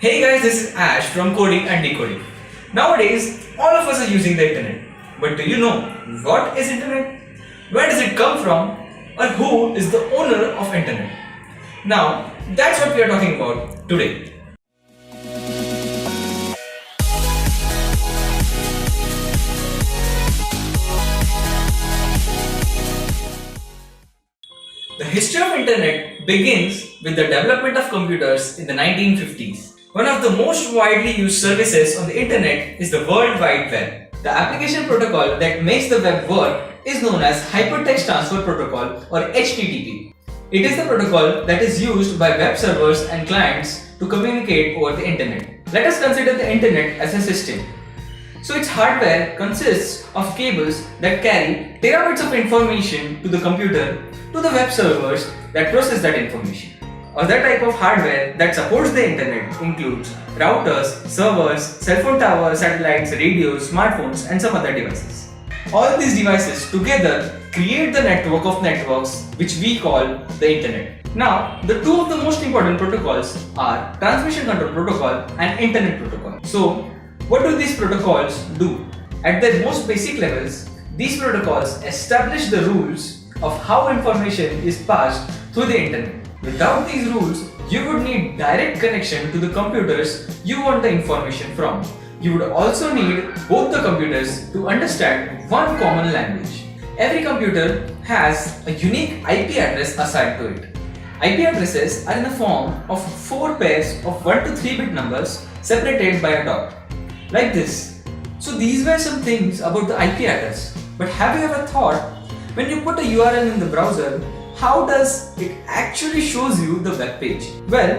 Hey guys, this is Ash from Coding and Decoding. Nowadays, all of us are using the internet. But do you know what is internet? Where does it come from? Or who is the owner of internet? Now, that's what we are talking about today. The history of internet begins with the development of computers in the 1950s. One of the most widely used services on the internet is the World Wide Web. The application protocol that makes the web work is known as Hypertext Transfer Protocol or HTTP. It is the protocol that is used by web servers and clients to communicate over the internet. Let us consider the internet as a system. So its hardware consists of cables that carry terabytes of information to the computer to the web servers that process that information. Other type of hardware that supports the internet includes routers, servers, cell phone towers, satellites, radios, smartphones and some other devices. All these devices together create the network of networks which we call the internet. Now, the two of the most important protocols are Transmission Control Protocol and Internet Protocol. So, what do these protocols do? At their most basic levels, these protocols establish the rules of how information is passed through the internet. Without these rules, you would need direct connection to the computers you want the information from. You would also need both the computers to understand one common language. Every computer has a unique IP address assigned to it. IP addresses are in the form of 4 pairs of 1 to 3-bit numbers separated by a dot. Like this. So these were some things about the IP address. But have you ever thought, when you put a URL in the browser, how does it actually shows you the web page? Well,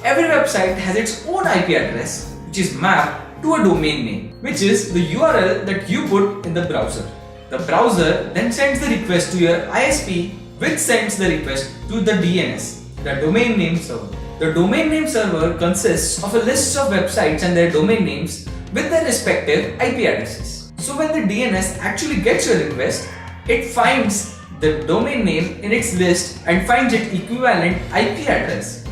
every website has its own IP address which is mapped to a domain name, which is the URL that you put in the browser. The browser then sends the request to your ISP, which sends the request to the DNS, the domain name server. The domain name server consists of a list of websites and their domain names with their respective IP addresses. So when the DNS actually gets your request, it finds the domain name in its list and finds its equivalent IP address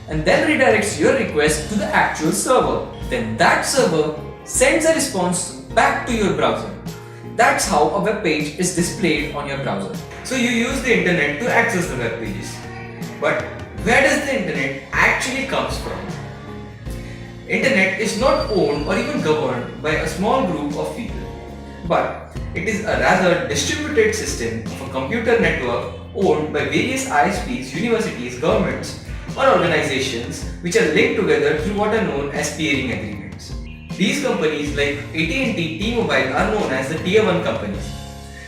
and then redirects your request to the actual server. Then that server sends a response back to your browser. That's how a web page is displayed on your browser. So you use the internet to access the web pages. But where does the internet actually comes from? Internet is not owned or even governed by a small group of people, but it is a rather distributed system of a computer network owned by various ISPs, universities, governments or organizations which are linked together through what are known as peering agreements. These companies like AT&T, T-Mobile are known as the Tier 1 companies.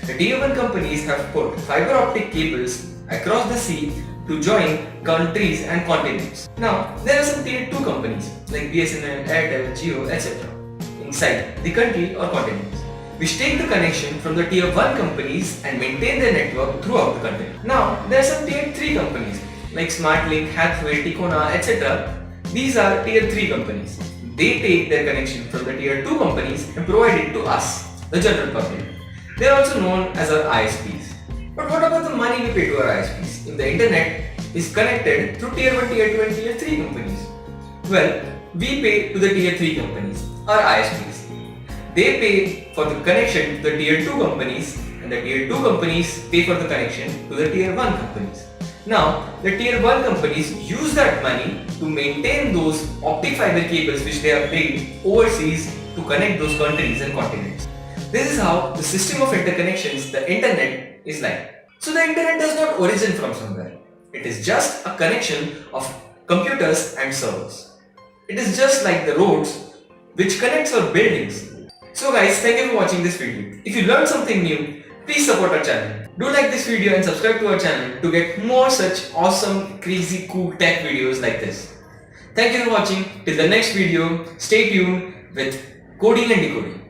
The Tier 1 companies have put fiber optic cables across the sea to join countries and continents. Now, there are some Tier 2 companies like BSNL, Airtel, Jio, etc. inside the country or continents, which take the connection from the Tier 1 companies and maintain their network throughout the country. Now, there are some Tier 3 companies like SmartLink, Hathway, Ticona, etc. These are Tier 3 companies. They take their connection from the Tier 2 companies and provide it to us, the general public. They are also known as our ISPs. But what about the money we pay to our ISPs if the internet is connected through Tier 1, Tier 2 and Tier 3 companies? Well, we pay to the Tier 3 companies, our ISPs. They pay for the connection to the Tier 2 companies and the Tier 2 companies pay for the connection to the Tier 1 companies. Now, the Tier 1 companies use that money to maintain those optic fiber cables which they have paid overseas to connect those countries and continents. This is how the system of interconnections, the internet, is like. So the internet does not origin from somewhere. It is just a connection of computers and servers. It is just like the roads which connects our buildings. So guys, thank you for watching this video. If you learned something new, please support our channel. Do like this video and subscribe to our channel to get more such awesome, crazy, cool tech videos like this. Thank you for watching. Till the next video, stay tuned with Coding and Decoding.